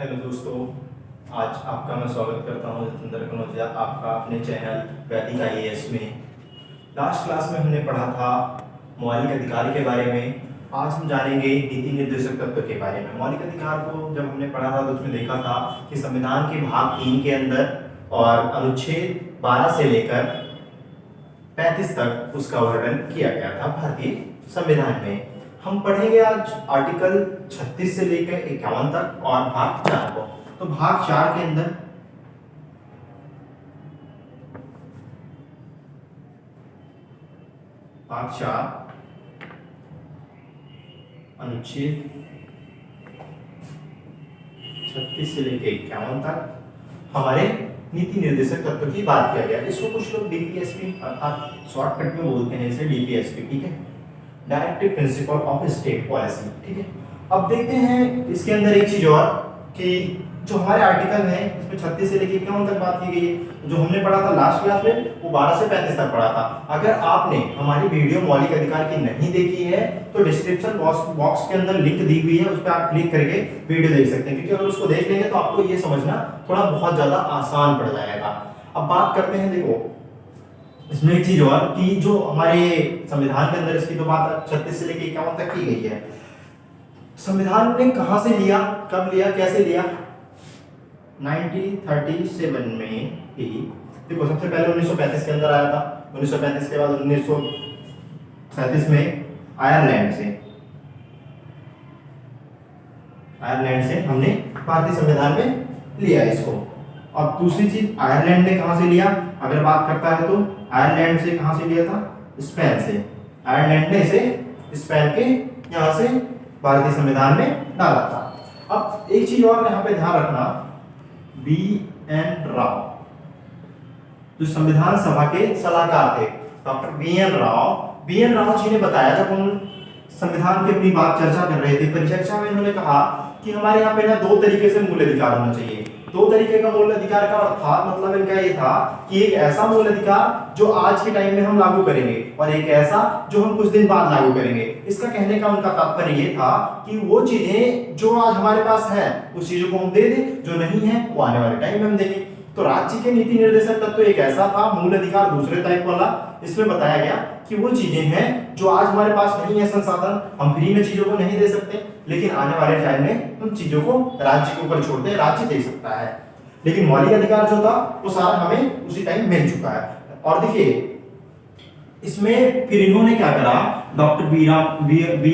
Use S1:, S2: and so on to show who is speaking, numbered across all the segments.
S1: Hello दोस्तों, आज आपका मैं स्वागत करता हूं जितेंद्र कनौजिया आपका अपने चैनल वैदिक आईएएस में। लास्ट क्लास में हमने पढ़ा था मौलिक अधिकार के बारे में। आज हम जानेंगे नीति निर्देशक तत्व के बारे में। मौलिक अधिकार को जब हमने पढ़ा था तो उसमें देखा था कि संविधान के भाग 3 के अंदर और अनुच्छेद 12 से लेकर 35 तक उसका वर्णन किया गया था भारतीय संविधान में। हम पढ़ेंगे आज आर्टिकल 36 से लेकर 51 तक और भाग 4 को। तो भाग 4 के अंदर भाग 4 अनुच्छेद 36 से लेकर 51 तक हमारे नीति निर्देशक तत्व की बात किया गया। इसको कुछ लोग डीपीएसपी अर्थात शॉर्टकट में बोलते हैं इसे डीपीएसपी, ठीक है, directive principle of state policy, ठीक है। अब देखते हैं इसके अंदर एक चीज और कि जो हमारे आर्टिकल है इसमें 36 से लेकर 51 तक बात की गई है। जो हमने पढ़ा था लास्ट क्लास में वो 12 से 35 तक पढ़ा था। अगर आपने हमारी वीडियो मौलिक अधिकार की नहीं देखी है तो डिस्क्रिप्शन बॉक्स के अंदर लिंक दी हुई है, उस पर आप क्लिक करके वीडियो देख सकते हैं, क्योंकि अगर उसको देख लेंगे तो आपको ये समझना थोड़ा बहुत ज्यादा आसान पड़ जाएगा। अब बात करते हैं, देखो इसमें एक चीज और कि जो हमारे संविधान के अंदर इसकी तो बात 36 से लेकर 51 तक की गई है। संविधान ने कहां से लिया, कब लिया, कैसे लिया? 1937 में ही। देखो सबसे पहले 1935 के अंदर आया था, 1935 के बाद 1937 में आयरलैंड से हमने भारतीय संविधान में लिया इसको। अब दूसरी चीज आयरलैंड ने कहां से लिया, अगर बात करता है तो आयरलैंड से कहां से लिया था? स्पेन से। आयरलैंड ने इसे स्पेन के यहां से भारतीय संविधान में डाला था। अब एक चीज और यहां पे ध्यान रखना, बी.एन. राव जो संविधान सभा के सलाहकार थे, डॉक्टर बी.एन. राव जी ने बताया, जब हम संविधान की अपनी बात चर्चा कर रहे थे परिचर्चा में, उन्होंने कहा कि हमारे यहाँ पे ना दो तरीके से मूल अधिकार होना चाहिए। दो तरीके का मूल अधिकार का अर्थात मतलब इनका ये था कि एक ऐसा मूल अधिकार जो आज के टाइम में हम लागू करेंगे और एक ऐसा जो हम कुछ दिन बाद लागू करेंगे। इसका कहने का उनका तात्पर्य ये था कि वो चीजें जो आज हमारे पास है उस चीजों को हम दे दें, जो नहीं है वो आने वाले टाइम में हम देंगे। तो राज्य के नीति निर्देशक तत्व तो एक ऐसा था मूल अधिकार दूसरे टाइप वाला। इसमें बताया गया कि वो चीजें हैं जो आज हमारे पास नहीं है संसाधन, हम फ्री में चीजों को नहीं दे सकते, लेकिन आने वाले टाइम में उन चीजों को राज्य के ऊपर छोड़ते हैं, राज्य दे सकता है। लेकिन मौलिक अधिकार जो था वो सारा हमें उसी टाइम मिल चुका है। और देखिए इसमें फिर इन्होंने क्या करा, डॉक्टर बी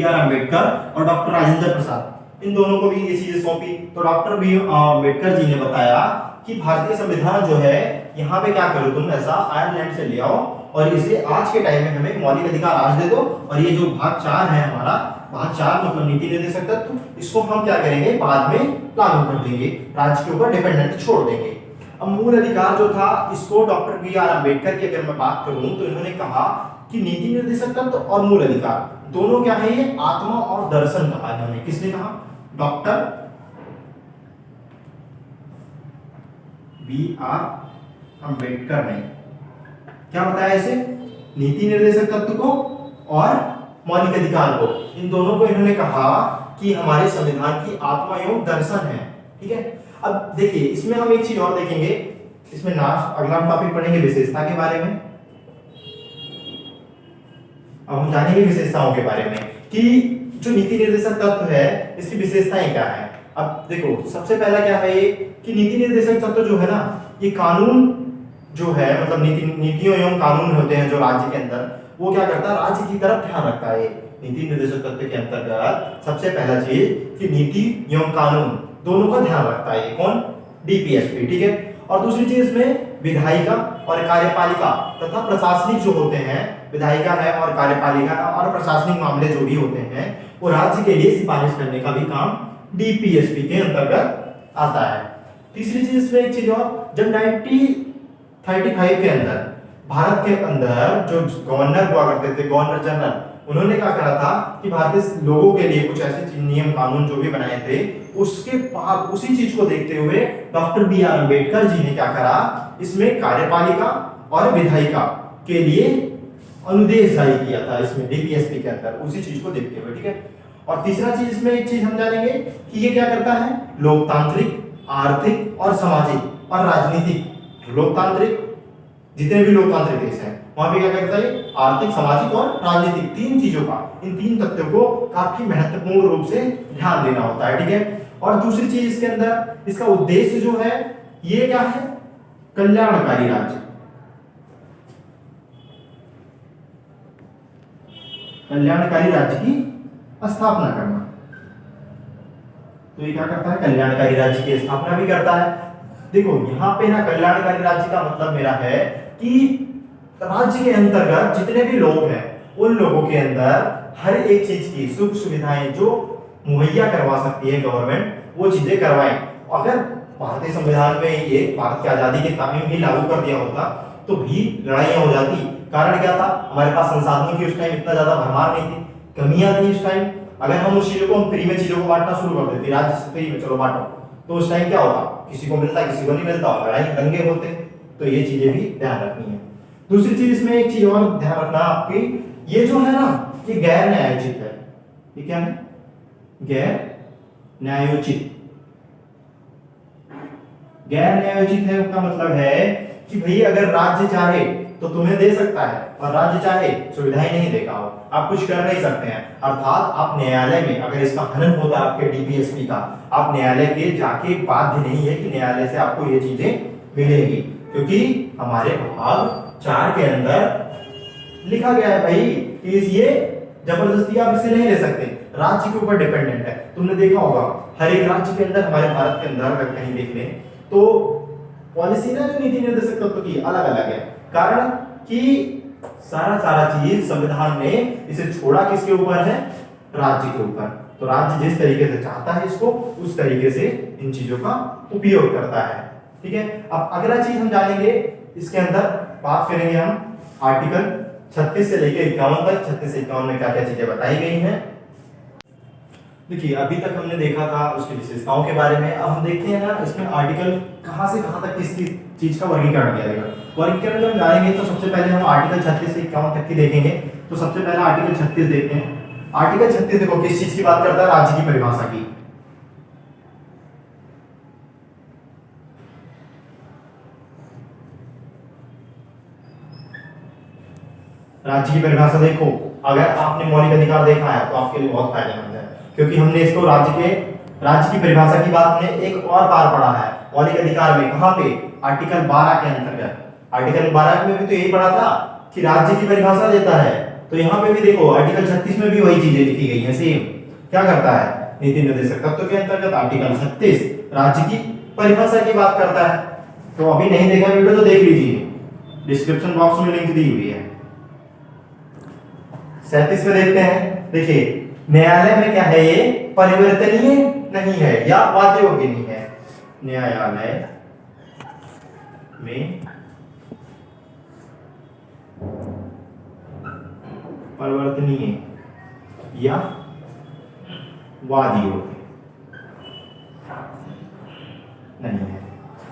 S1: आर अम्बेडकर और डॉक्टर राजेंद्र प्रसाद, इन दोनों को भी ये चीजें सौंपी। तो डॉक्टर बी अम्बेडकर जी ने बताया कि भारतीय संविधान जो है यहाँ पे क्या करो तुम, ऐसा आयरलैंड से ले आओ और इसे आज के टाइम में हमें मौलिक अधिकार आज दे दो, और ये जो भाग 4 है हमारा, भाग 4 मतलब नीति निर्देशक तत्व, इसको हम क्या करेंगे बाद में लागू कर देंगे, राज्य के ऊपर डिपेंडेंट छोड़ देंगे। अब मूल अधिकार जो था इसको डॉक्टर बी आर अम्बेडकर की अगर मैं बात करूं तो इन्होंने कहा कि नीति निर्देशक तत्व और मूल अधिकार दोनों क्या है, ये आत्मा और दर्शन कहा इन्होंने। किसने कहा? डॉक्टर बी आर अम्बेडकर ने क्या बताया इसे, नीति निर्देशक तत्व को और मौलिक अधिकार को, इन दोनों को इन्होंने कहा कि हमारे संविधान की आत्मा एवं दर्शन है, ठीक है। अब देखिए इसमें हम एक चीज और देखेंगे, इसमें अगला टॉपिक पढ़ेंगे विशेषता के बारे में। अब हम जानेंगे विशेषताओं के बारे में कि जो नीति निर्देशक तत्व है इसकी विशेषताएं क्या है। अब देखो सबसे पहला क्या है ये कि नीति निर्देशक तत्व जो है ना, ये कानून जो है मतलब नीतियों एवं कानून होते हैं जो राज्य के अंदर, वो क्या करता है, राज्य की तरफ ध्यान रखता है। नीति निर्देशक तत्व के अंतर्गत सबसे पहला चीज कि नीति एवं कानून दोनों का ध्यान रखता है। कौन? डीपीएसपी, ठीक है। और दूसरी चीज इसमें विधायिका और कार्यपालिका तथा प्रशासनिक जो होते हैं, विधायिका है और कार्यपालिका और प्रशासनिक मामले जो भी होते हैं वो राज्य के लिए सिफारिश करने का भी काम डीपीएसपी के अंतर्गत आता है। तीसरी चीज इसमें एक चीज और, जब 1935 के अंदर भारत के अंदर जो गवर्नर हुआ करते थे, गवर्नर जनरल, उन्होंने क्या करा था कि भारतीय लोगों के लिए कुछ ऐसे नियम कानून जो भी बनाए थे, उसके बाद उसी चीज को देखते हुए doctor B are Ambedkar ji ने क्या करा, इसमें कार्यपालिका और विधायिका के लिए अनुदेश जारी किया था इसमें डीपीएसपी के अंदर, उसी चीज को देखते हुए, ठीक है। और तीसरा चीज इसमें एक चीज हम जानेंगे कि ये क्या करता है, लोकतांत्रिक, आर्थिक और सामाजिक और राजनीतिक। लोकतांत्रिक, जितने भी लोकतांत्रिक देश हैं वहां पे क्या करता है, आर्थिक, सामाजिक और राजनीतिक, तीन चीजों का, इन तीन तथ्यों को काफी महत्वपूर्ण रूप से ध्यान देना होता है, ठीक है। और दूसरी चीज इसके अंदर, इसका उद्देश्य जो है ये क्या है, कल्याणकारी राज्य, कल्याणकारी राज्य की स्थापना करना। तो ये क्या करता है, कल्याणकारी राज्य की स्थापना भी करता है। देखो यहाँ पे ना कल्याणकारी राज्य का मतलब मेरा है कि राज्य के अंतर्गत जितने भी लोग हैं उन लोगों के अंदर हर एक चीज की सुख सुविधाएं जो मुहैया करवा सकती है गवर्नमेंट, वो चीजें करवाएं। अगर भारतीय संविधान में ये भारत की आजादी के टाइम ही लागू कर दिया होता तो भी लड़ाइयां हो जाती। कारण क्या था, हमारे पास संसाधनों की उस टाइम इतना ज्यादा भरमार नहीं थी, कमियां थी उस टाइम। अगर हम उस चीजों को फ्री में चीजों को बांटना शुरू कर देते, राज्य से फ्री में चलो बांटो, तो उस टाइम क्या होता, किसी को मिलता किसी को नहीं मिलता, लड़ाई दंगे होते। तो ये चीजें भी ध्यान रखनी है। दूसरी चीज इसमें एक चीज और ध्यान रखना आपकी, ये जो है ना ये गैर न्यायोचित है। ये क्या है, गैर न्यायोचित। गैर न्यायोचित है उसका मतलब है कि भाई अगर राज्य चाहे तो तुम्हें दे सकता है और राज्य चाहे सुविधाएं नहीं देगा, आप कुछ कर नहीं सकते हैं। अर्थात आप न्यायालय में, अगर इसका हनन होता है आपके डीपीएसपी का, आप न्यायालय के जाके बाध्य नहीं है कि न्यायालय से आपको ये चीजें मिलेंगी, क्योंकि हमारे भाग 4 के अंदर लिखा गया है भाई कि ये जबरदस्ती आप इसे नहीं ले सकते, राज्य के ऊपर डिपेंडेंट है। तुमने देखा होगा हर एक राज्य के अंदर, हमारे भारत के अंदर अगर कहीं देख लें तो पॉलिसी ना जो नीति निर्देशक तत्व की अलग अलग है। कारण कि सारा चीज संविधान ने इसे छोड़ा किसके ऊपर है, राज्य के ऊपर। तो राज्य जिस तरीके से चाहता है इसको, उस तरीके से इन चीजों का उपयोग करता है, ठीक है। अब अगला चीज हम जानेंगे, इसके अंदर बात करेंगे हम आर्टिकल 36 से लेकर 51 तक। 36 से 51 में क्या क्या चीजें बताई गई हैं। देखिए अभी तक हमने देखा था उसकी विशेषताओं के बारे में, अब हम देखते हैं ना इसमें आर्टिकल कहां से कहां तक किस चीज का वर्गीकरण किया गया। वर्गीकरण जब जाएंगे तो सबसे पहले हम आर्टिकल 36 से 51 तक की देखेंगे। तो सबसे पहले आर्टिकल 36 देखते हैं। आर्टिकल 36 देखो किस चीज की बात करता है, राज्य की परिभाषा की। राज्य की परिभाषा देखो, अगर आपने मौलिक अधिकार देखा है तो आपके लिए बहुत फायदेमंद है, क्योंकि हमने इसको राज्य की परिभाषा की बात हमने एक और बार पढ़ा है मौलिक अधिकार में। कहां पे, आर्टिकल 12 के अंतर्गत। आर्टिकल 12 में भी तो यही पढ़ा था कि राज्य की परिभाषा देता है। तो यहाँ पे भी देखो आर्टिकल 36 में भी वही चीजें लिखी गई है सेम। क्या करता है, नीति निर्देशक तत्व के अंतर्गत आर्टिकल 36 राज्य की परिभाषा की बात करता है। तो अभी नहीं देखा वीडियो तो देख लीजिए, डिस्क्रिप्शन बॉक्स में लिंक दी हुई है। 37 में देखते हैं, देखिए न्यायालय में क्या है, ये परिवर्तनीय नहीं है या वाद्य योग्य नहीं है। न्यायालय में परिवर्तनीय या वाद्य योग्य नहीं है।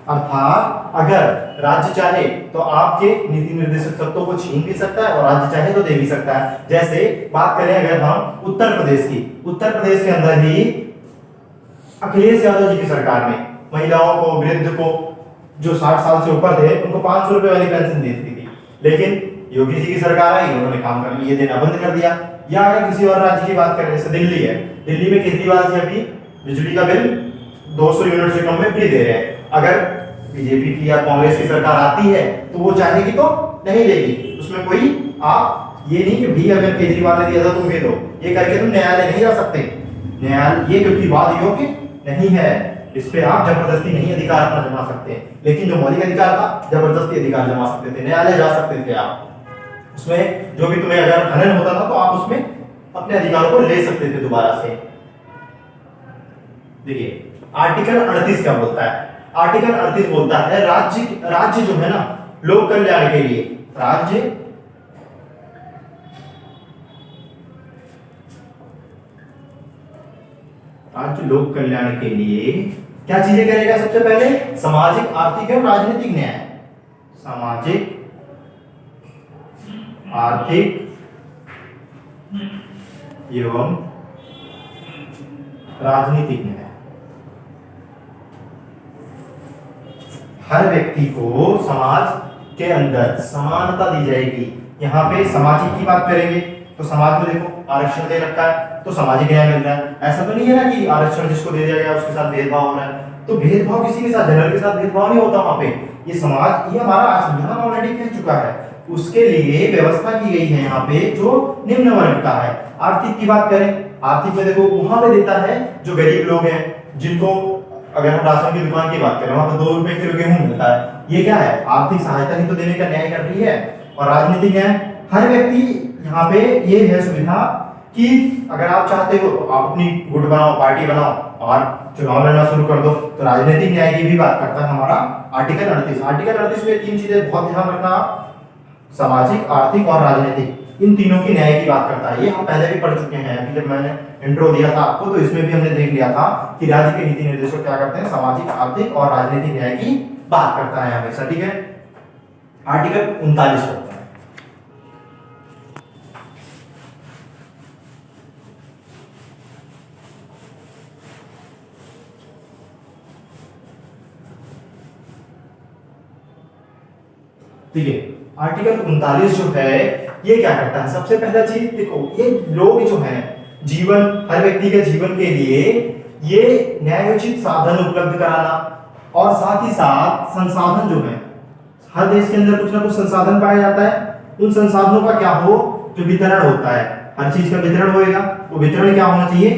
S1: अर्थात अगर राज्य चाहे तो आपके नीति निर्देशक तत्वों को छीन भी सकता है और राज्य चाहे तो दे भी सकता है। जैसे बात करें अगर हम उत्तर प्रदेश की, उत्तर प्रदेश के अंदर ही अखिलेश यादव जी की सरकार में महिलाओं को, वृद्ध को जो 60 साल से ऊपर थे उनको 500 रुपए वाली पेंशन देती थी, लेकिन योगी जी की सरकार आई, उन्होंने काम कर ये देना बंद कर दिया। या अगर किसी और राज्य की बात करें, जैसे दिल्ली है, दिल्ली में केजरीवाल जी अभी बिजली का बिल 200 यूनिट से कम में फ्री दे रहे हैं। अगर बीजेपी की या कांग्रेस की सरकार आती है तो वो चाहेगी तो नहीं देगी, उसमें कोई आप ये नहीं कि भी अगर केजरीवाल ने दिया था तुम दे दो, ये करके तुम न्यायालय नहीं जा सकते। न्यायालय ये क्योंकि वाद योग्य नहीं है, इस पे आप जबरदस्ती नहीं अधिकार अपना जमा सकते। लेकिन जो मौलिक अधिकार था जबरदस्ती अधिकार जमा सकते थे, न्यायालय जा सकते थे आप। उसमें जो भी तुम्हें अगर हनन होता था तो आप उसमें अपने अधिकारों को ले सकते थे दोबारा से। देखिए आर्टिकल 38 क्या बोलता है, आर्टिकल 38 बोलता है राज्य जो है ना लोक कल्याण के लिए, राज्य लोक कल्याण के लिए क्या चीजें करेगा। सबसे पहले सामाजिक, आर्थिक एवं राजनीतिक न्याय, सामाजिक, आर्थिक एवं राजनीतिक न्याय, हर व्यक्ति को समाज के अंदर समानता दी जाएगी। यहाँ पे सामाजिक की बात करेंगे तो समाज में देखो आरक्षण दे रखा है तो सामाजिक न्याय मिल रहा है। ऐसा तो नहीं है ना कि आरक्षण जिसको दे दिया गया उसके साथ भेदभाव हो रहा है, तो भेदभाव किसी के साथ, जनरल के साथ भेदभाव नहीं होता वहां पे। ये समाज, ये हमारा संविधान ऑलरेडी कह चुका है, उसके लिए व्यवस्था की गई है यहाँ पे जो निम्न वर्ग का है। आर्थिक की बात करें, आर्थिक में देखो वहां पे देता है जो गरीब लोग हैं, जिनको अगर हम राशन की दुकान की बात करें वहां पे 2 रुपए किलो गेहूं मिलता है, ये क्या है, आर्थिक सहायता ही तो देने का न्याय कर रही है। और राजनीतिक न्याय, हर व्यक्ति यहाँ पे ये है सुविधा कि अगर आप चाहते हो तो आप अपनी गुट बनाओ, पार्टी बनाओ और चुनाव लड़ना शुरू कर दो। तो राजनीतिक न्याय की भी बात करता है हमारा आर्टिकल 38। आर्टिकल 38 में 3 चीजें बहुत ध्यान रखना, सामाजिक, आर्थिक और राजनीतिक, इन तीनों की न्याय की बात करता है। ये हम पहले भी पढ़ चुके हैं, अभी जब मैंने इंट्रो दिया था आपको तो इसमें भी हमने देख लिया था कि राज्य के नीति निर्देशक क्या करते हैं, सामाजिक, आर्थिक और राजनीतिक न्याय की बात करता है हमेशा, ठीक है। आर्टिकल 39 होता है, ठीक है। आर्टिकल 39 जो है ये क्या करता है, सबसे पहला चीज देखो, ये लोग जो हैं जीवन, हर व्यक्ति के जीवन के लिए ये न्यायोचित साधन उपलब्ध कराना और साथ ही साथ संसाधन जो है, हर देश के अंदर कुछ ना कुछ संसाधन पाया जाता है, उन संसाधनों का क्या हो, जो वितरण होता है, हर चीज का वितरण होएगा, वो वितरण क्या होना चाहिए,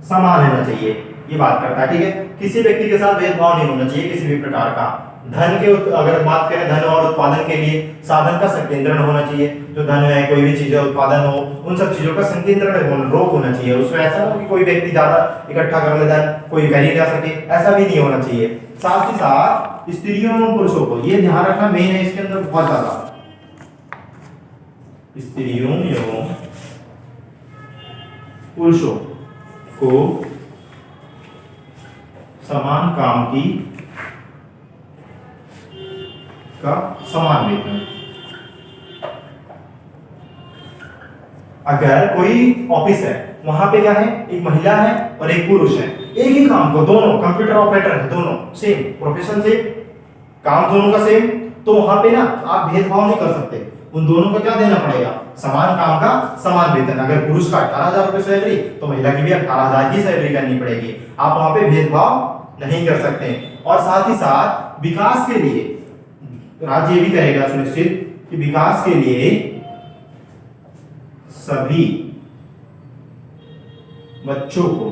S1: समान होना चाहिए, ये बात करता है, ठीक है। किसी व्यक्ति के साथ भेदभाव नहीं होना चाहिए किसी भी प्रकार का। धन के अगर बात करें, धन और उत्पादन के लिए साधन का संकेंद्रण होना चाहिए, जो धन है, कोई भी चीजें उत्पादन हो, उन सब चीजों का संकेंद्रण रोक होना चाहिए। उसमें ऐसा हो कि कोई व्यक्ति ज्यादा इकट्ठा कर ले धन, कोई कर ही ना सके, ऐसा भी नहीं होना चाहिए। साथ ही साथ स्त्रियों और पुरुषों को, ये ध्यान रखना मेन है इसके अंदर बहुत ज्यादा, स्त्रियों एवं पुरुषों को समान काम की का समान वेतन। अगर कोई ऑफिस है, वहां पे क्या है, एक महिला है और एक पुरुष है, एक ही काम को दोनों कंप्यूटर ऑपरेटर है, दोनों सेम प्रोफेशन से, काम दोनों का सेम, तो वहां पे ना आप भेदभाव नहीं कर सकते, उन दोनों को क्या देना पड़ेगा, समान काम का समान वेतन। अगर पुरुष का 18,000 रुपए सैलरी तो महिला की भी 18,000 की सैलरी करनी पड़ेगी, आप वहां पे भेदभाव नहीं कर सकते। और साथ ही साथ विकास के लिए राज्य भी करेगा सुनिश्चित कि विकास के लिए सभी बच्चों को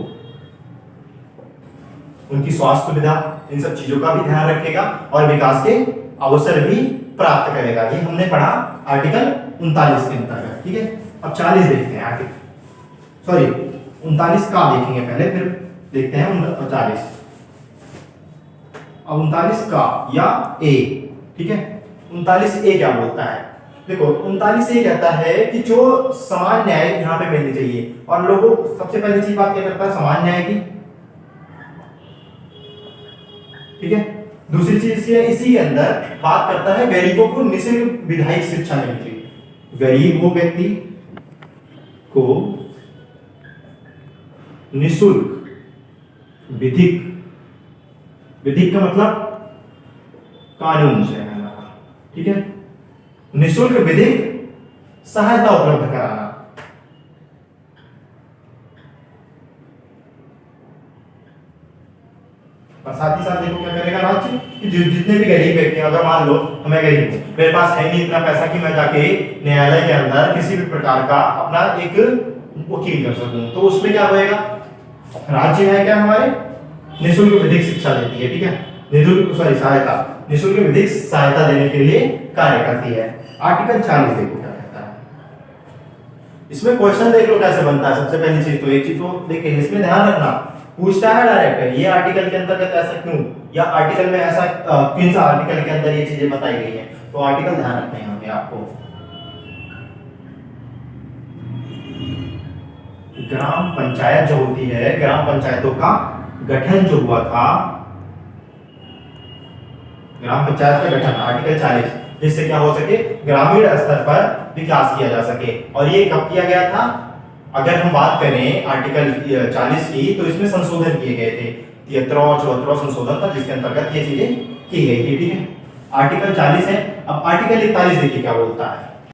S1: उनकी स्वास्थ्य सुविधा, इन सब चीजों का भी ध्यान रखेगा और विकास के अवसर भी प्राप्त करेगा। ये हमने पढ़ा आर्टिकल 39 के अंतर्गत, ठीक है। अब 40 देखते हैं आगे, सॉरी 39 का देखेंगे पहले, फिर देखते हैं 40। अब 39 का या ए, ठीक है। 39 ए क्या बोलता है, देखो 39 ए कहता है कि जो समान न्याय यहाँ पे मिलनी चाहिए, और लोगों सबसे पहली चीज बात क्या करता है, समान न्याय की, ठीक है। दूसरी चीज इसी के अंदर बात करता है गरीबों को निःशुल्क विधायक शिक्षा मिलनी चाहिए। गरीब वो व्यक्ति को निःशुल्क विधिक, विधिक का मतलब कानून से, ठीक है, निःशुल्क विधिक सहायता उपलब्ध कराना। और साथ ही साथ देखो क्या करेगा राज्य कि जितने भी गरीब व्यक्ति, अगर मान लो मैं गरीब हूं, मेरे पास है नहीं इतना पैसा कि मैं जाके न्यायालय के अंदर किसी भी प्रकार का अपना एक वकील कर सकूं, तो उसमें क्या होएगा, राज्य है क्या हमारे निःशुल्क विधिक शिक्षा देती है, ठीक है, निःशुल्क सहायता, निःशुल्क विधिक सहायता देने के लिए कार्य करती है। आर्टिकल 40 देखो क्या कहता है, इसमें क्वेश्चन देख लो कैसे बनता है। सबसे पहली चीज तो एक चीज तो देखिए, इसमें ध्यान रखना, पूछता है डायरेक्ट ये आर्टिकल के अंतर्गत ऐसा क्यों, या आर्टिकल में ऐसा किन सा आर्टिकल के अंदर ये चीजें बताई गई हैं, तो आर्टिकल ध्यान रखने होंगे आपको। ग्राम पंचायत जो होती है, ग्राम पंचायतों का गठन जो हुआ था, ग्राम पंचायत का गठन आर्टिकल 40, जिससे क्या हो सके, ग्रामीण स्तर पर विकास किया जा सके। और ये कब किया गया था, अगर हम बात करें आर्टिकल 40 की, तो इसमें संशोधन किए गए थे। 73 और 74 संशोधन था, जिसके अंतर्गत ये चीजें की गई थी। ठीक है, आर्टिकल 40 है। अब आर्टिकल 41 देखिए क्या बोलता है।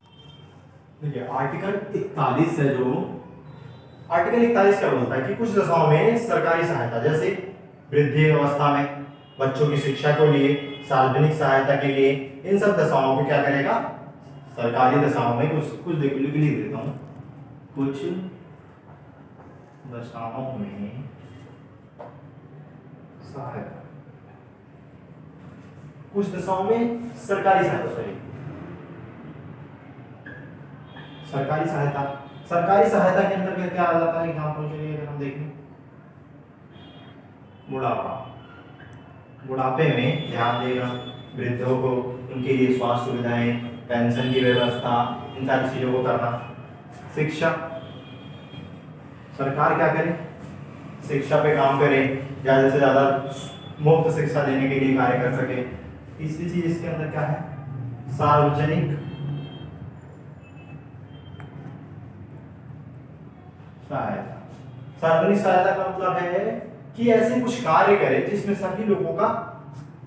S1: देखिए आर्टिकल 41 है, जो आर्टिकल 41 क्या बोलता है कि कुछ दशाओं में सरकारी सहायता, जैसे वृद्धि अवस्था में, बच्चों की शिक्षा के लिए, सार्वजनिक सहायता के लिए, इन सब दशाओं को क्या करेगा, सरकारी दशाओं में कुछ कुछ लिख देता हूं, कुछ दशाओं में सहायता, कुछ दशाओं में सरकारी सहायता, सरकारी सहायता के अंतर्गत क्या आ जाता है, एग्जाम्पल के लिए अगर हम देखें, बुढ़ापे में ध्यान देगा, वृद्धों को उनके लिए स्वास्थ्य सुविधाएं, पेंशन की व्यवस्था, इन सारी चीजों को करना। शिक्षा, सरकार क्या करे, शिक्षा पे काम करे, ज्यादा से ज्यादा मुफ्त शिक्षा देने के लिए कार्य कर सके। तीसरी चीज इसके अंदर क्या है, सार्वजनिक सहायता। सार्वजनिक सहायता का मतलब है कि ऐसे कुछ कार्य करे जिसमें सभी लोगों का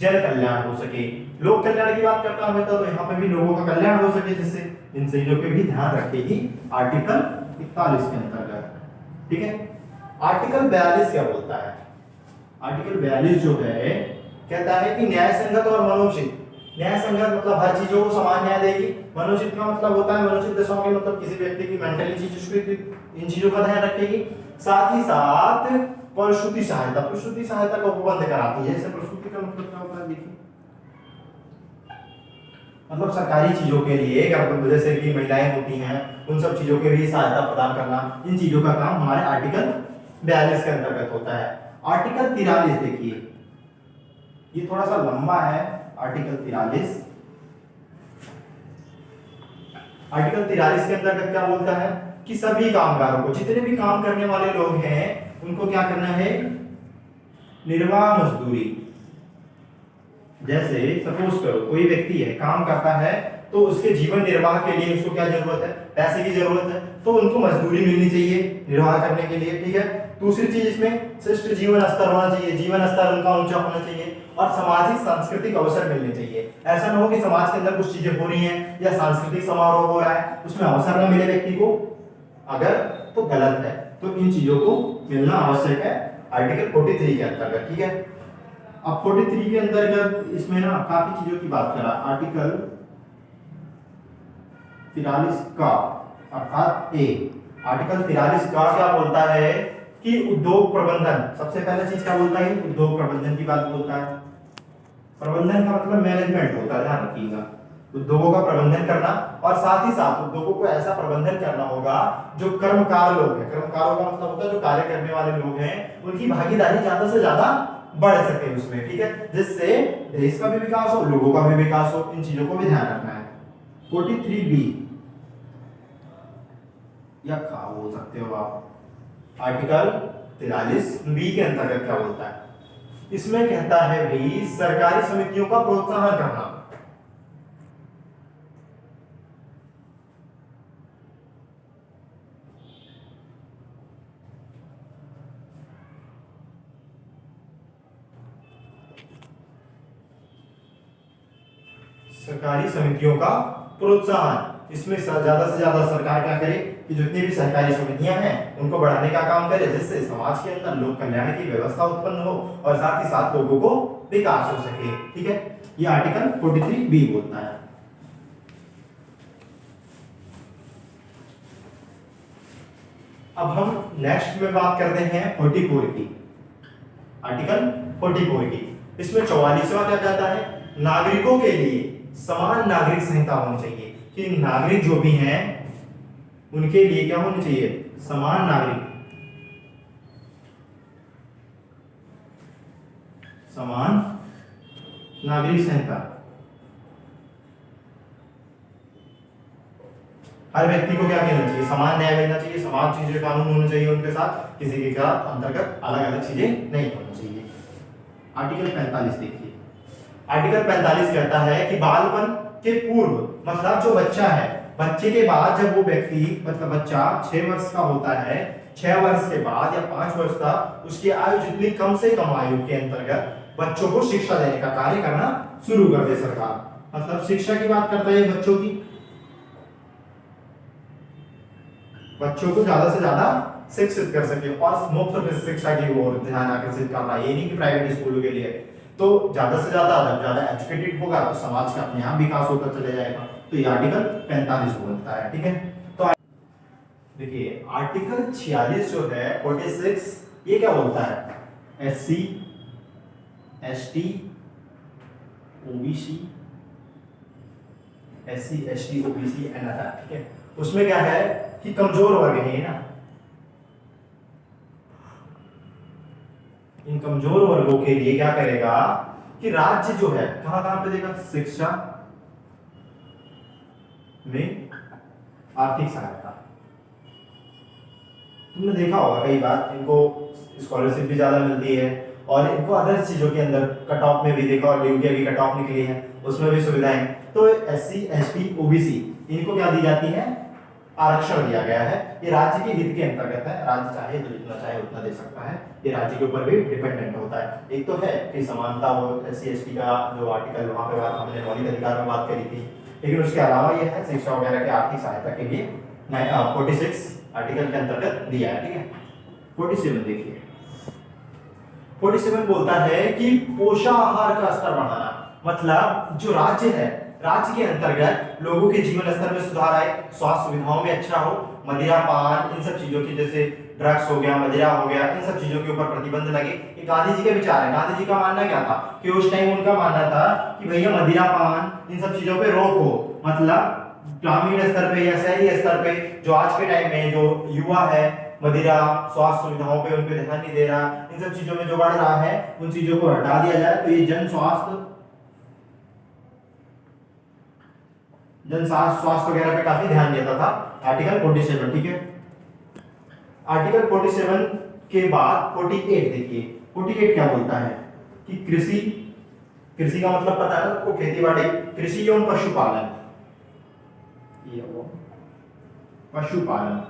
S1: जन कल्याण हो सके। लोक कल्याण की बात करता हूं तो यहाँ पे भी लोगों का कल्याण हो सके, जिससे इन चीजों पे भी ध्यान रखेगी आर्टिकल 41 के अंतर्गत। ठीक है, आर्टिकल 42 क्या बोलता है, आर्टिकल 42 जो है कहता है कि न्याय संगत और मनोचित, न्याय संगत मतलब हर चीजों को समान न्याय देगी, मनोचित का मतलब होता है, मनोचित दशाओं में मतलब किसी व्यक्ति की मेंटली चीज, इन चीजों का ध्यान रखेगी। साथ ही साथ प्रसूति सहायता, प्रसूति सहायता का उपबंध कराती है। जैसे प्रसूति का मतलब क्या होता है, देखिए मतलब सरकारी चीजों के लिए, जैसे कि महिलाएं होती हैं, उन सब चीजों के भी सहायता प्रदान करना, इन चीजों का काम हमारे आर्टिकल 42 के अंतर्गत होता है। आर्टिकल 43 देखिए, ये थोड़ा सा लंबा है। आर्टिकल 43, आर्टिकल 43 के अंतर्गत क्या बोलता है कि सभी कामगारों को, जितने भी काम करने वाले लोग हैं, उनको क्या करना है, निर्वाह मजदूरी। जैसे सपोज करो कोई व्यक्ति है, काम करता है, तो उसके जीवन निर्वाह के लिए उसको क्या जरूरत है, पैसे की जरूरत है, तो उनको मजदूरी मिलनी चाहिए निर्वाह करने के लिए। ठीक है, दूसरी चीज इसमें शिष्ट जीवन स्तर होना चाहिए, जीवन स्तर उनका ऊंचा होना चाहिए, और सामाजिक सांस्कृतिक अवसर मिलने चाहिए। ऐसा ना हो कि समाज के अंदर कुछ चीजें हो रही हैं या सांस्कृतिक समारोह हो रहा है, उसमें अवसर ना मिले व्यक्ति को, अगर तो गलत है। तो इन चीजों को मिलना आवश्यक है आर्टिकल 43 के अंतर्गत। ठीक है, अब 43 के अंतर्गत इसमें ना काफी चीजों की बात करा। आर्टिकल 43 का अर्थात ए, आर्टिकल 43 का क्या बोलता है कि उद्योग प्रबंधन, सबसे पहले चीज क्या बोलता है, उद्योग प्रबंधन की बात बोलता है। प्रबंधन का मतलब मैनेजमेंट होता है, ध्यान रखिएगा, उद्योगों का प्रबंधन करना, और साथ ही साथ उद्योगों को ऐसा प्रबंधन करना होगा जो कर्मकार लोग हैं, कर्मकारों का मतलब होता है जो कार्य करने वाले लोग हैं, उनकी भागीदारी ज्यादा से ज्यादा बढ़ सके उसमें। ठीक है, जिससे देश का भी विकास हो, लोगों का भी विकास हो, इन चीजों को भी ध्यान रखना है। 43B या खा बोल सकते हो आप। आर्टिकल 43B के अंतर्गत क्या बोलता है, इसमें कहता है भी सरकारी समितियों का प्रोत्साहन करना। सरकारी समितियों का प्रोत्साहन, इसमें ज्यादा से ज्यादा सरकार क्या करे कि जितनी भी सहकारी समितियां हैं उनको बढ़ाने का काम करे, जिससे समाज के अंदर लोक कल्याण की व्यवस्था उत्पन्न हो और साथ ही साथ लोगों को विकास हो सके। ठीक है, ये आर्टिकल 43B बोलता है। अब हम नेक्स्ट में बात करते हैं 44 की, आर्टिकल 44 की। इसमें 44वां क्या कहता है, नागरिकों के लिए समान नागरिक संहिता होनी चाहिए, कि नागरिक जो भी हैं उनके लिए क्या होनी चाहिए, समान नागरिक, समान नागरिक संहिता। हर व्यक्ति को क्या कहना चाहिए, समान न्याय मिलना चाहिए, समान चीजें कानून होने चाहिए उनके साथ, किसी के साथ अंतर्गत अलग अलग चीजें नहीं होनी चाहिए। आर्टिकल 45 देखिए, आर्टिकल 45 कहता है कि बालपन के पूर्व, मतलब जो बच्चा है, बच्चे के बाद जब वो व्यक्ति मतलब बच्चा 6 वर्ष का होता है, 6 वर्ष के बाद या 5 वर्ष तक उसकी आयु जितनी कम से कम आयु के अंतर्गत बच्चों को शिक्षा देने का कार्य करना शुरू कर दे सरकार। मतलब शिक्षा की बात करता है बच्चों की, बच्चों को ज्यादा से ज्यादा शिक्षित कर सके और मुफ्त शिक्षा की ओर ध्यान आकर्षित करना। ये नहीं कि प्राइवेट स्कूलों के लिए, तो ज्यादा से ज्यादा जब ज्यादा एजुकेटेड होगा तो समाज का अपने आप विकास होता चले जाएगा। तो ये आर्टिकल 45 बोलता है, ठीक है। तो देखिए आर्टिकल 46 जो है 46 ये क्या बोलता है, SC ST OBC SC ST OBC and other, ठीक है। उसमें क्या है कि कमजोर वर्ग है ना, इन कमजोर वर्गों के लिए क्या करेगा कि राज्य जो है कहां कहां पे देगा, शिक्षा में आर्थिक सहायता। तुमने देखा होगा कई बार इनको स्कॉलरशिप भी ज्यादा मिलती है और इनको अदर चीजों के अंदर कट ऑफ में भी देखा, और ड्यू की अभी कट ऑफ निकली है उसमें भी सुविधाएं। तो SC ST OBC इनको क्या दी जाती है, आरक्षण दिया गया है। ये राज्य के हित के अंतर्गत है, राज्य चाहे तो जितना चाहे उतना दे सकता है, ये राज्य के ऊपर भी डिपेंडेंट होता है। एक तो है कि समानता, वो SC ST का जो आर्टिकल वहां पे बात हमने मौलिक अधिकार में बात करी थी, लेकिन उसके अलावा ये है शिक्षा वगैरह की आर्थिक सहायता के लिए 46 आर्टिकल के अंतर्गत दिया है, ठीक है। 47 देखिए, 47 बोलता है कि पोषाहार का स्तर बढ़ाना। मतलब जो राज्य है, राज्य के अंतर्गत लोगों के जीवन स्तर में सुधार आए, स्वास्थ्य सुविधाओं में अच्छा हो, मदिरा पान इन सब चीजों की, जैसे ड्रग्स हो गया, मदिरा हो गया, इन सब चीजों के ऊपर प्रतिबंध लगे। ये गांधी जी के विचार है। गांधी जी का मानना क्या था कि उस टाइम उनका मानना था कि भैया मदिरा पान इन सब चीजों पे रोक हो। मतलब ग्रामीण स्तर पे या शहरी स्तर पे जो आज के टाइम में जो युवा है मदिरा स्वास्थ्य सुविधाओं पे उन पे ध्यान नहीं दे रहा, इन सब चीजों में जो बढ़ रहा है उन चीजों को हटा दिया जाए। तो ये जन स्वास्थ्य वगैरह पे काफी ध्यान देता था आर्टिकल 47, ठीक है। आर्टिकल 47 के बाद 48 देखिए, 48 क्या बोलता है कि कृषि का मतलब पता है आपको, खेती बाड़ी, कृषि एवं पशुपालन, ये वो पशुपालन,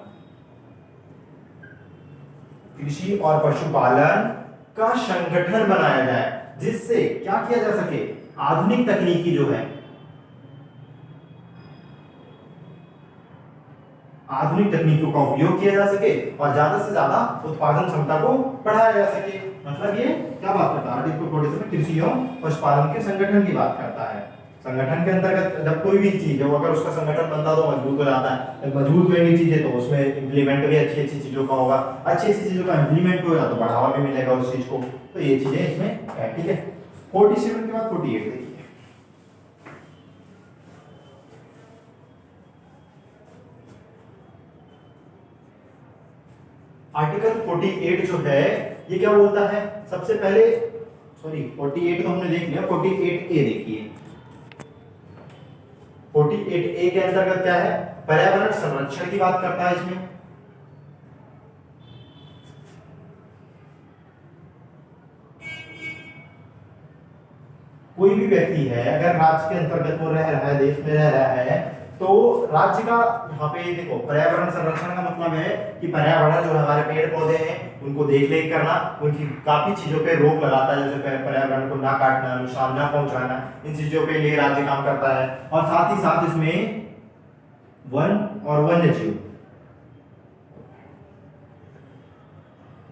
S1: कृषि और पशुपालन का संगठन बनाया जाए, जिससे क्या किया जा सके, आधुनिक तकनीकी जो है, आधुनिक तकनीकों का उपयोग किया जा सके और ज्यादा से ज्यादा उत्पादन क्षमता को बढ़ाया जा सके। मतलब ये क्या बात करता है, आर्टिकल 47 कृषि एवं पशुपालन के संगठन की बात करता है। संगठन के अंतर्गत जब कोई भी चीज है अगर उसका संगठन बनता तो मजबूत हो जाता है, मजबूत होगी चीजें तो उसमें इंप्लीमेंट भी अच्छी अच्छी चीजों का होगा, अच्छी अच्छी चीजों का इंप्लीमेंट होगा तो बढ़ावा भी मिलेगा उस चीज को। तो ये चीजें इसमें है, ठीक है। 47 के बाद 48 देखिए, आर्टिकल 48 जो है ये क्या बोलता है, सबसे पहले 48 तो हमने देख लिया, 48A देखिए। 48A के अंतर्गत क्या है, पर्यावरण संरक्षण की बात करता है। इसमें कोई भी व्यक्ति है अगर राज्य के अंतर्गत वो रह रहा है, देश में रह रहा है, तो राज्य का यहाँ पे देखो पर्यावरण संरक्षण का मतलब है कि पर्यावरण जो हमारे पेड़ पौधे हैं उनको देख रेख करना, उनकी काफी चीजों पे रोक लगाता है, जैसे पर्यावरण को ना काटना, नुकसान ना पहुंचाना, इन चीजों पे लिए राज्य काम करता है। और साथ ही साथ इसमें वन और वन्य जीव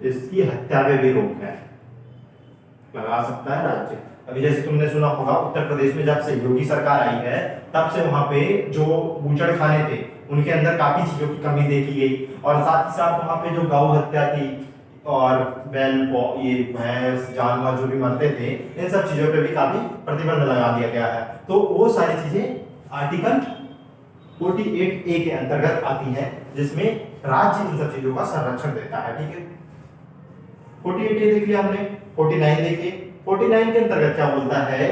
S1: इसकी हत्या पे भी रोक है, लगा सकता है राज्य। अभी जैसे तुमने सुना होगा उत्तर प्रदेश में जब से योगी सरकार आई है तब से वहां पे जो बूचड़ खाने थे उनके अंदर काफी चीजों की कमी देखी गई, और साथ ही साथ वहां पे जो गौ हत्या थी और बैल ये भैंस जानवर जो भी मरते थे, इन सब चीजों पे भी काफी प्रतिबंध लगा दिया गया है। तो वो सारी चीजें आर्टिकल 48A के अंतर्गत आती है, जिसमें राज्य इन सब चीजों का संरक्षण देता है, ठीक है। 48A देख लिया हमने, 49 देखिए। 49 के अंतर्गत क्या बोलता है,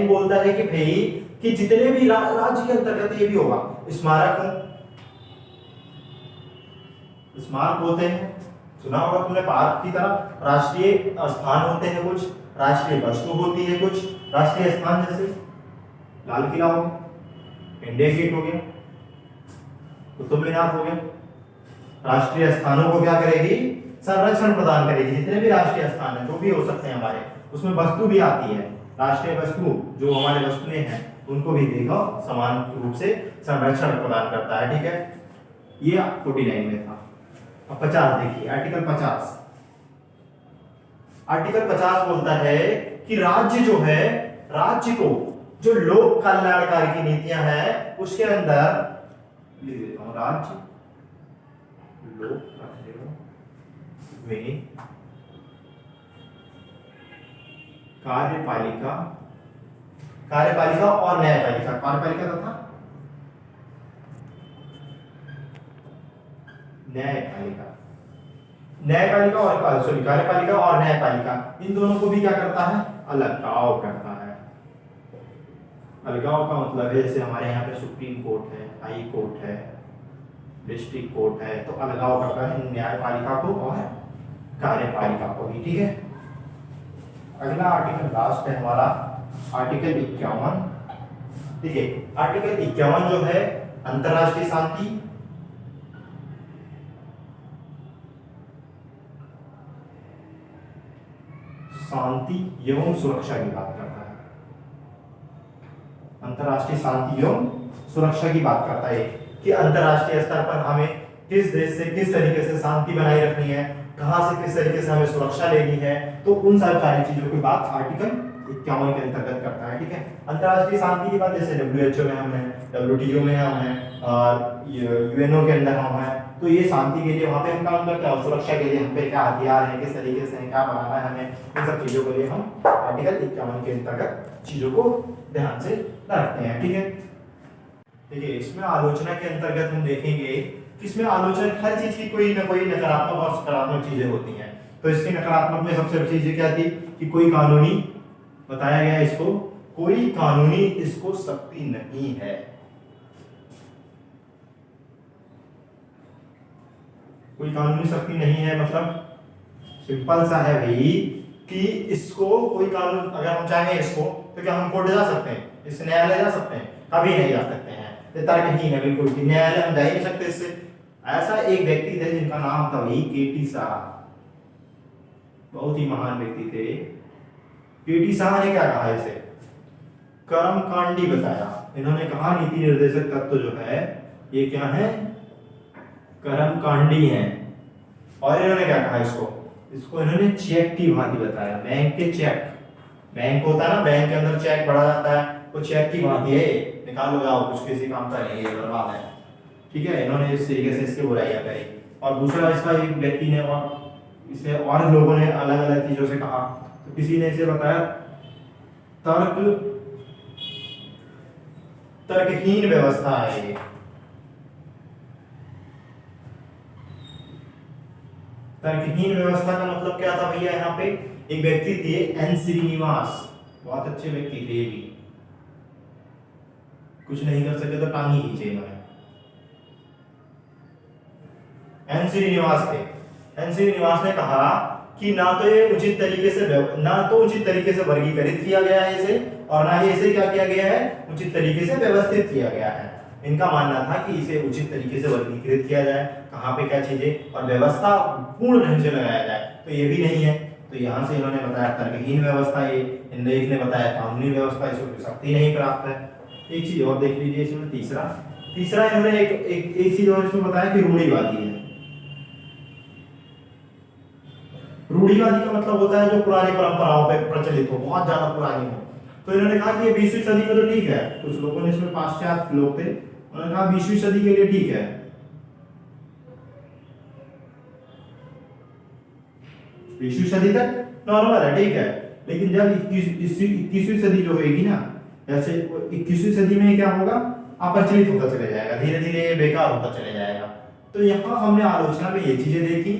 S1: बोलता है कि भाई कि जितने भी राज्य के अंतर्गत ये भी होगा, स्मारक होते हैं, सुना होगा तुमने पार्क की तरह, राष्ट्रीय स्थान होते हैं कुछ, राष्ट्रीय वस्तु होती है कुछ, राष्ट्रीय स्थान जैसे लाल किला हो गया, इंडिया गेट हो गया, कुतुब मीनार हो गया। राष्ट्रीय स्थानों को क्या करेगी, संरक्षण प्रदान करेगी। जितने भी राष्ट्रीय स्थान है जो भी हो सकते हैं हमारे, उसमें वस्तु भी आती है, राष्ट्रीय वस्तु जो हमारे वस्तुएं हैं उनको भी देखो समान रूप से संरक्षण प्रदान करता है। ठीक है, ये 49 में था। अब 50 देखिए, आर्टिकल 50। आर्टिकल 50 बोलता है कि राज्य जो है, राज्य को जो लोक कल्याणकारी की नीतियां हैं उसके अंदर लिख देता हूं, राज्य लोक में कार्यपालिका, कार्यपालिका और न्यायपालिका, कार्यपालिका तथा न्यायपालिका, न्यायपालिका और सॉरी कार्यपालिका और न्यायपालिका, इन दोनों को भी क्या करता है, अलगाव करता है। अलगाव का मतलब है जैसे हमारे यहाँ पे सुप्रीम कोर्ट है, हाई कोर्ट है, डिस्ट्रिक्ट कोर्ट है, तो अलगाव करता है न्यायपालिका को और कार्यपालिका को भी। ठीक है, अगला आर्टिकल लास्ट है हमारा आर्टिकल 51। देखिए आर्टिकल 51 जो है अंतरराष्ट्रीय शांति, शांति एवं सुरक्षा की बात करता है। अंतरराष्ट्रीय शांति एवं सुरक्षा की बात करता है कि अंतरराष्ट्रीय स्तर पर हमें किस देश से किस तरीके से शांति बनाए रखनी है, कहां से किस तरीके से हमें सुरक्षा लेनी है, तो उन सब सारी चीजों की बात आर्टिकल 51 के अंतर्गत करता है। ठीक है, अंतरराष्ट्रीय शांति की बात जैसे WHO में हम हैं, WTO में हम हैं और UNO के अंदर हम हैं, तो ये शांति के लिए वहां पे हम काम करते हैं और सुरक्षा के लिए हम पे क्या हथियार है, किस तरीके से क्या बनाना है हमें, इन सब चीजों के लिए हम आर्टिकल 51 के अंतर्गत चीजों को ध्यान से रखते हैं। ठीक है, देखिए इसमें आलोचना के अंतर्गत हम देखेंगे कि इसमें आलोचना हर चीज की कोई ना कोई नकारात्मक और सकारात्मक चीजें होती हैं। तो इसके नकारात्मक में सबसे बड़ी चीज क्या थी कि कोई कानूनी, बताया गया इसको, कोई कानूनी इसको शक्ति नहीं है, कोई कानूनी शक्ति नहीं है, मतलब सिंपल सा है भाई कि इसको कोई कानून, अगर हम चाहें इसको तो क्या हम कोर्ट जा सकते हैं, इससे न्यायालय जा सकते हैं, कभी नहीं जा सकते हैं, ये तर्कहीन है बिल्कुल भी, न्यायालय हम जा ही नहीं सकते इससे। ऐसा एक व्यक्ति थे जिनका नाम था वही केटी शाह, बहुत ही महान व्यक्ति थे। केटी शाह ने क्या कहा इसे, कर्मकांडी बताया। इन्होंने कहा नीति निर्देशक तत्व जो है ये क्या है, कर्मकांडी है। और इन्होंने क्या कहा इसको, इसको इन्होंने चेक की भांति बताया, बैंक के चेक, बैंक होता है ना, बैंक के अंदर चेक पड़ा जाता है, वो चेक की भांति है, निकालो जाओ, कुछ किसी काम का नहीं है, बर्बाद है। ठीक है, इन्होंने इस तरीके से इसकी बुराइयां करी। और दूसरा इसका एक व्यक्ति ने और इसे और लोगों ने अलग अलग चीजों से कहा, तो किसी ने इसे बताया तर्कहीन व्यवस्था है ये, तर्कहीन व्यवस्था का मतलब क्या था भैया, यहाँ पे एक व्यक्ति थे एन श्रीनिवास, बहुत अच्छे व्यक्ति थे, भी कुछ नहीं कर सके तो टांग ही खींचे इन्होंने। एन श्रीनिवास थे, एन श्रीनिवास ने कहा कि ना तो ये उचित तरीके से, ना तो उचित तरीके से वर्गीकृत किया गया है इसे, और ना ही इसे क्या किया गया है, उचित तरीके से व्यवस्थित किया गया है। इनका मानना था कि इसे उचित तरीके से वर्गीकृत किया जाए, कहाँ पे क्या चीजें, और व्यवस्था पूर्ण ढंग से लगाया जाए, तो ये भी नहीं है। तो यहाँ से इन्होंने बताया तर्कहीन व्यवस्था, ये इन एक ने बताया कानूनी व्यवस्था, इसको शक्ति नहीं प्राप्त है। एक चीज और देख लीजिए इसमें, तीसरा इन्होंने एक चीज और इसमें बताया कि रूढ़िवादी है। रूढ़िवादी का मतलब होता है जो पुरानी परंपराओं पे प्रचलित हो, बहुत ज्यादा पुरानी हो। तो इन्होंने कहा कि ये 20वीं सदी में तो ठीक है, कुछ लोगों ने इसमें पाश्चात्य लोग थे, उन्होंने कहा 20वीं सदी के लिए ठीक है, 20वीं सदी तक नॉर्मल है, ठीक है, लेकिन जब 21वीं सदी जो होगी ना, जैसे 21वीं सदी में क्या होगा, अप्रचलित होता चला जाएगा, धीरे धीरे बेकार होता चला जाएगा। तो यहाँ हमने आलोचना में ये चीजें देखी